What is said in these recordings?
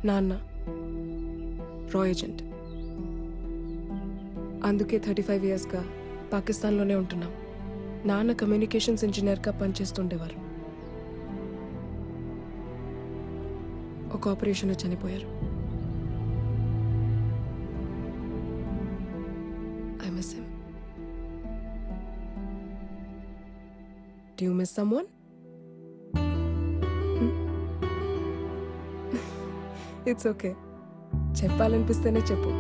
నాన్న రా ఏజెంట్. అందుకే 35 ఇయర్స్గా పాకిస్తాన్లోనే ఉంటున్నాం. నాన్న కమ్యూనికేషన్స్ ఇంజనీర్గా పనిచేస్తుండేవారు. ఒక ఆపరేషన్లో చనిపోయారు. I miss him. Do you miss someone? It's okay. చెప్పాలనిపిస్తేనే చెప్పు.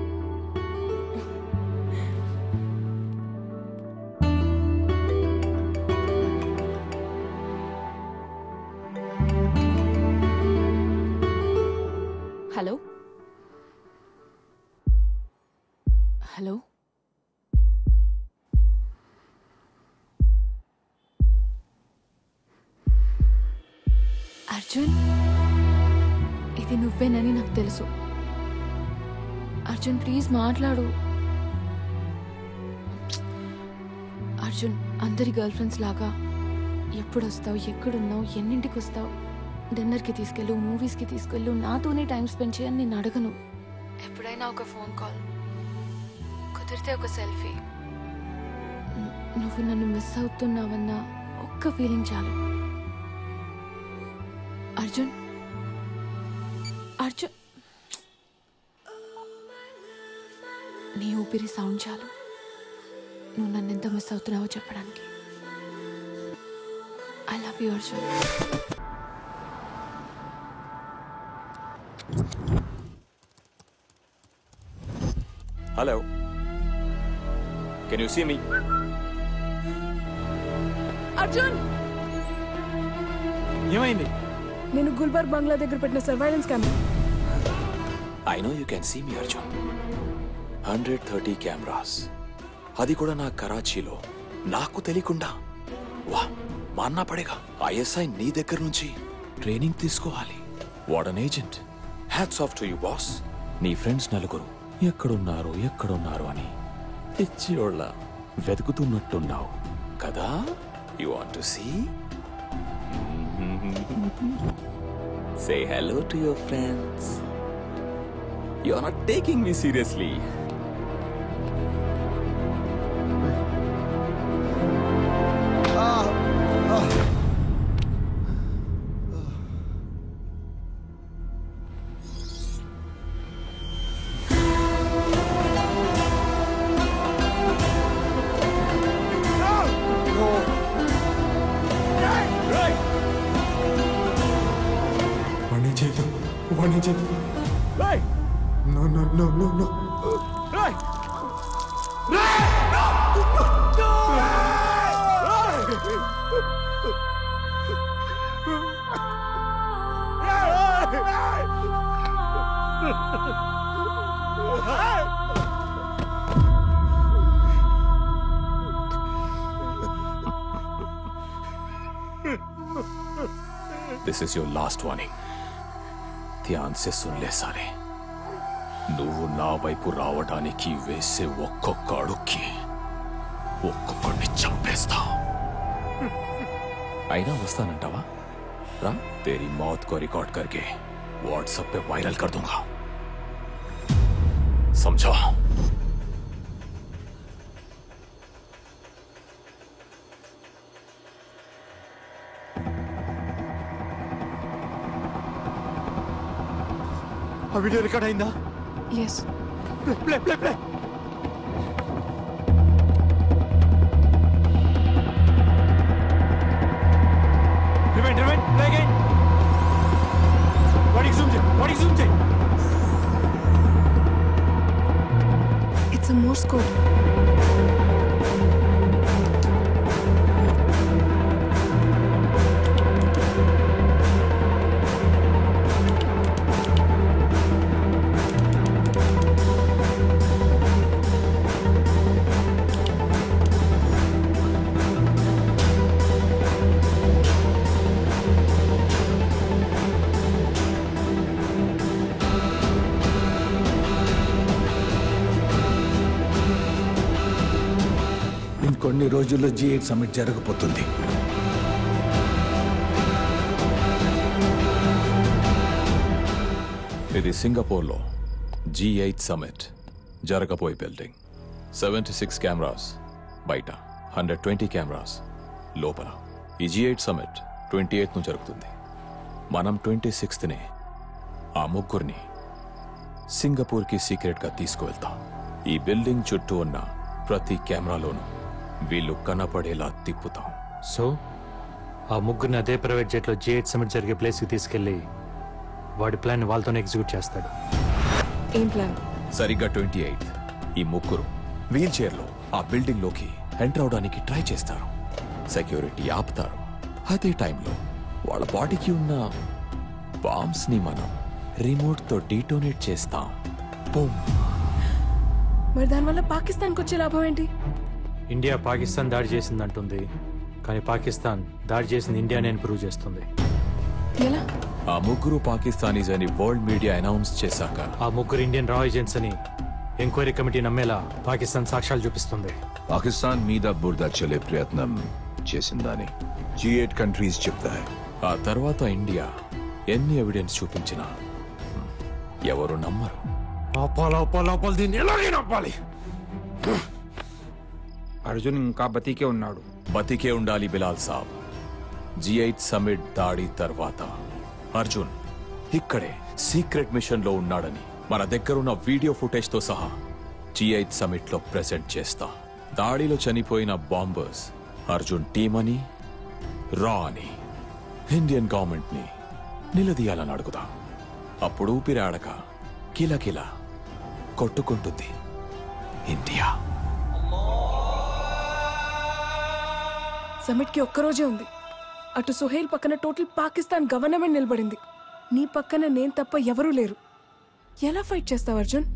హలో హలో అర్జున్, ఇది నువ్వేనని నాకు తెలుసు. అర్జున్ ప్లీజ్ మాట్లాడు. అర్జున్, అందరి గర్ల్ ఫ్రెండ్స్ లాగా ఎప్పుడు వస్తావు, ఎక్కడున్నావు, ఎన్నింటికి వస్తావు, డిన్నర్కి తీసుకెళ్ళు, మూవీస్కి తీసుకెళ్ళు, నాతోనే టైం స్పెండ్ చేయని నేను అడగను. ఎప్పుడైనా ఒక ఫోన్ కాల్, కుదిరితే ఒక సెల్ఫీ. నువ్వు నన్ను మిస్ అవుతున్నావన్న ఒక్క ఫీలింగ్ చాలు. అర్జున్, అర్జున్, నీ ఊపిరి సౌండ్ చాలు నువ్వు నన్ను ఎంత మిస్ అవుతున్నావో చెప్పడానికి. I love you Arjun. Hello. Can you see me? Arjun, ఏమైంది? నేను గుల్బర్గ్ బంగ్లా దగ్గర పెట్టిన surveillance camera. I know you can see me, Arjun. 130 cameras, అది కూడా నా కరాచీలో, నాకు తెలియకుండా. వా, మాన్నా పడేగా. ISI నీ దగ్గర నుంచి ట్రైనింగ్ తీసుకోవాలి. What an agent. Hats off to you boss. నీ ఫ్రెండ్స్ నలుగురు ఎక్కడున్నారు అని పిచ్చియోళ్ళ వెతుకుతున్నట్టున్నావు కదా. You want to see? Say hello to your friends. You are not taking me seriously. Hey! No. Hey! This is your last warning. ध्यान से सुन ले सारे. నువ్వు నా వైపు రావడానికి వేసే ఒక్కొక్క అడుక్కి ఒక్కొక్కడిని చంపేస్తా. అయినా వస్తానంటావా? రా, तेरी मौत को रिकॉर्ड करके व्हाट्सएप पे वायरल कर दूंगा. समझा? ఆ వీడియో రికార్డ్ అయిందా? Yes. Play. Rewind, play again. Body zoom check. It's a Morse code. ఇంకొన్ని రోజుల్లో G8 సమిట్ జరగబోతుంది. ఇది సింగపూర్లో G8 సమిట్ జరగబోయే బిల్డింగ్. 76 కెమెరాస్ బయట, 120 కెమెరాస్ లోపల. ఈ G8 సమిట్ 28ను జరుగుతుంది. మనం 26నే ఆ ముగ్గురిని సింగపూర్కి సీక్రెట్గా తీసుకువెళ్తాం. ఈ బిల్డింగ్ చుట్టూ ఉన్న ప్రతి కెమెరాలోనూ వీళ్ళు కనపడేలా తిప్పుతాం. సో ఆ ముగ్గురిని అదే ప్రైవేట్ జెట్లో G8 సమిట్ జరిగే ప్లేస్కి తీసుకెళ్ళి వాడి ప్లాన్ వాళ్ళతోనే ఎగ్జిక్యూట్ చేస్తాడు. ఏం ప్లాన్? సరిగ్గా 28 ఈ ముగ్గురు వీల్ చైర్లో ఆ బిల్డింగ్ లోకి ఎంటర్ అవడానికి ట్రై చేస్తారు. సెక్యూరిటీ ఆపుతారు. అదే టైంలో వాళ్ళ బాడీకి ఉన్న బాంబ్స్ ని మనం రిమోట్ తో డీటోనేట్ చేస్తాం. బూమ్. మరి దానివల్ల పాకిస్తాన్కి వచ్చే లాభం ఏంటి? ఇండియా పాకిస్తాన్ దాడి చేసిందంటుంది, కానీ పాకిస్తాన్ దాడి చేసింది ఇండియానే అని ప్రూవ్ చేస్తుంది. ఎలా? ఆ ముగ్గురు పాకిస్తానీస్ అని వరల్డ్ మీడియా అనౌన్స్ చేశాక ఆ ముగ్గురు ఇండియన్ రా ఏజెంట్స్ అని ఎంక్వైరీ కమిటీ నమ్మేలా పాకిస్తాన్ సాక్ష్యాలు చూపిస్తుంది. పాకిస్తాన్ మీద బురద చల్లే ప్రయత్నం చేసిందని G8 కంట్రీస్ చెప్తాయి. ఆ తర్వాత ఇండియా ఎన్ని ఎవిడెన్స్ చూపించినా ఎవరు నమ్మరు. దీన్ని ఎలాగైనా ఆపాలి. అర్జున్ ఇంకా బతికే ఉన్నాడు. బతికే ఉండాలి బిలాల్ సాబ్. G8 సమిట్ దాడి తర్వాత అర్జున్ ఇక్కడే సీక్రెట్ మిషన్ లో ఉన్నాడని మన దగ్గరున్న వీడియో ఫుటేజ్ తో సహా G8 సమిట్ లో ప్రెజెంట్ చేస్తా. దాడిలో చనిపోయిన బాంబర్స్ అర్జున్ టీమ్ అని, రా అని ఇండియన్ గవర్నమెంట్ ని నిలదీయాలని అడుగుదా. అప్పుడు ఊపిరాడక కిలకిల కొట్టుకుంటుంది ఇండియా. సమిట్ కి ఒక్కరోజే ఉంది. అటు సుహేల్ పక్కన టోటల్ పాకిస్తాన్ గవర్నమెంట్ నిలబడింది. నీ పక్కన నేను తప్ప ఎవరూ లేరు. ఎలా ఫైట్ చేస్తావు అర్జున్?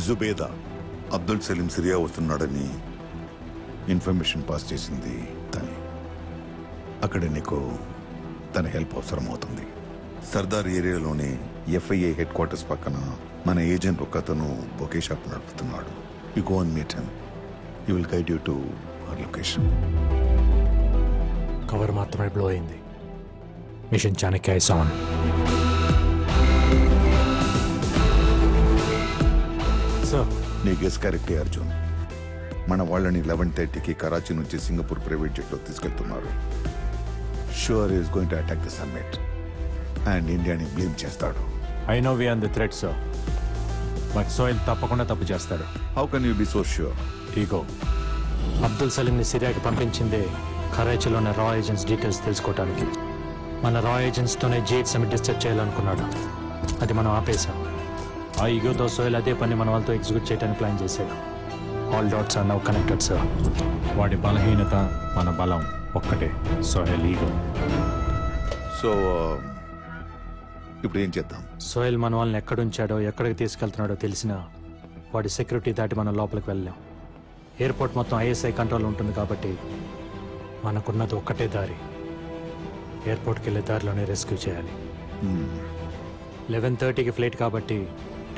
జుబేదా అబ్దుల్ సలీం సిరియా వస్తున్నాడని ఇన్ఫర్మేషన్ పాస్ చేసింది తనే. అక్కడ నీకు తన హెల్ప్ అవసరం అవుతుంది. సర్దార్ ఏరియాలోనే FIA హెడ్ క్వార్టర్స్ పక్కన మన ఏజెంట్ ఒక అతను బొకే షాప్ నడుపుతున్నాడు. You go and meet him. He will guide you to our location. Cover మాత్రమే బ్లో అయింది. Mission Chanakya is on. నీ గెస్ కరెక్టే అర్జున్. మన వాళ్ళని 11:30కి కరాచీ నుంచి సింగపూర్ ప్రైవేట్ జెట్లో తీసుకెళ్తున్నారు. Sure is going to attack the summit and ఇండియాని బ్లేమ్ చేస్తాడు. I know we are the threat sir, but Sohail తప్పకుండా తప్పు చేస్తాడు. How can you be so sure? Ego. Abdul సలీంని సిరియాకి పంపించిందే కరాచీలో ఉన్న రా ఏజెంట్స్ డీటెయిల్స్ తెలుసుకోవడానికి. మన రా ఏజెంట్స్తోనే G8 సమిట్ డిస్టర్బ్ చేయాలనుకున్నాడు. అది మనం ఆపేశాం. ఆ ఈగోతో సోహెల్ అదే పని మన వాళ్ళతో ఎగ్జిక్యూట్ చేయడానికి ప్లాన్ చేశాడు. All dots are now connected sir. వాడి బలహీనత మన బలం ఒక్కటే, సోహెల్ ఈగో. సో ఇప్పుడు ఏం చేద్దాం? సోహెల్ మన వాళ్ళని ఎక్కడుంచాడో ఎక్కడికి తీసుకెళ్తున్నాడో తెలిసినా వాడి సెక్యూరిటీ దాటి మనం లోపలికి వెళ్ళాం. ఎయిర్పోర్ట్ మొత్తం ISI కంట్రోల్ ఉంటుంది కాబట్టి మనకున్నది ఒక్కటే దారి. ఎయిర్పోర్ట్కి వెళ్ళే దారిలోనే రెస్క్యూ చేయాలి. 11:30కి ఫ్లైట్ కాబట్టి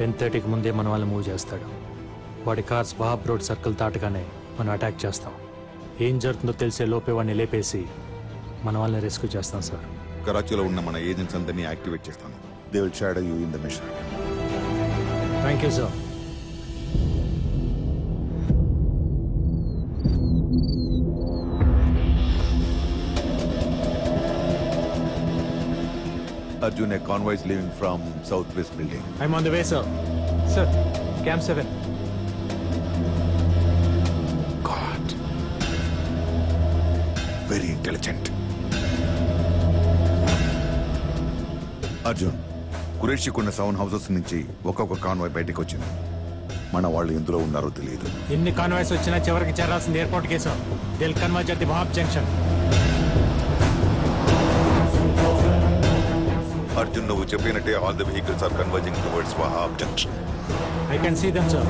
10:30కి ముందే మన వాళ్ళని మూవ్ చేస్తాడు. వాడి కార్స్ బాబ్ రోడ్ సర్కిల్ దాటగానే మనం అటాక్ చేస్తాం. ఏం జరుగుతుందో తెలిసే లోపే వాడిని లేపేసి మన వాళ్ళని రెస్క్యూ చేస్తాం సార్. కరాచీలో ఉన్న మన ఏజెంట్స్ అందరినీ యాక్టివేట్ చేస్తాను. They will shadow you in the mission. Thank you sir. Arjun, a convoy is leaving from Southwest building. I'm on the way, sir. Sir, Camp 7. God. Very intelligent. Arjun, కురేషికున్న 7 houses నుంచి ఒక్కొక్క convoy బయటకు వచ్చింది. మన వాళ్ళు ఎందులో ఉన్నారో తెలియదు. ఎన్ని కాన్వాయ్స్ వచ్చినా చివరికి చేరాల్సింది ఎయిర్పోర్ట్ కేసు. They'll converge at the Bab junction. Arjun నువ్వు చెప్పినట్టే all the vehicles are converging towards Wahab junction. I can see them sir.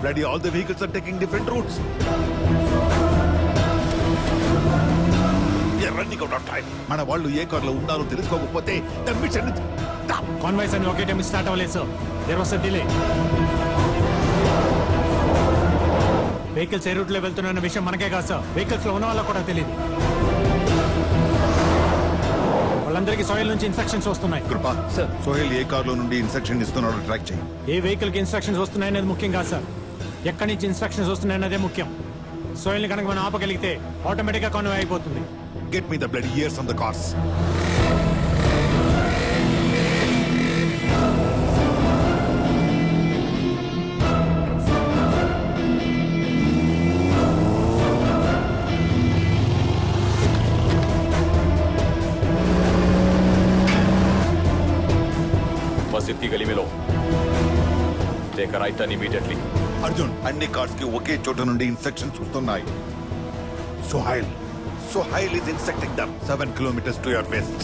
Bloody, all the vehicles are taking different routes. We are running out of time. మన వాళ్ళు ఏ కార్లో ఉన్నారో తెలుసుకోకపోతే the mission is done. Convoys అని ఒకే time start అవ్వలేదు sir. There was a delay. Vehicles ఏ రూట్లో వెళ్తున్న విషయం మనకే కాదు సార్, వెహికల్స్ లో ఉన్న వాళ్ళకి కూడా తెలియదు. వాళ్ళందరికీ సోహెల్ నుంచి ఇన్స్ట్రక్షన్స్ వస్తున్నాయి. కృపా సార్, సోహెల్ ఏ కార్లో నుండి ఇన్స్ట్రక్షన్ ఇస్తున్నాడో ట్రాక్ చేయి. ఏ వెహికల్ కి ఇన్స్ట్రక్షన్స్ వస్తున్నాయనేది ముఖ్యం కాదు సార్, ఎక్కడి నుంచి ఇన్స్ట్రక్షన్స్ వస్తున్నాయన్నదే ముఖ్యం. సోహెల్ ని కనుక మనం ఆపగలిగితే ఆటోమేటిక్ గా కాన్వాయ్ అయిపోతుంది. Get me the bloody ears on the cars. मस्जिद की गली में लो. Take a right turn immediately. Arjun, అన్ని కార్స్ కి ఒకే చోట నుండి ఇన్స్ట్రక్షన్స్ వస్తున్నాయి. Sohail is instructing them 7 kilometers to your west.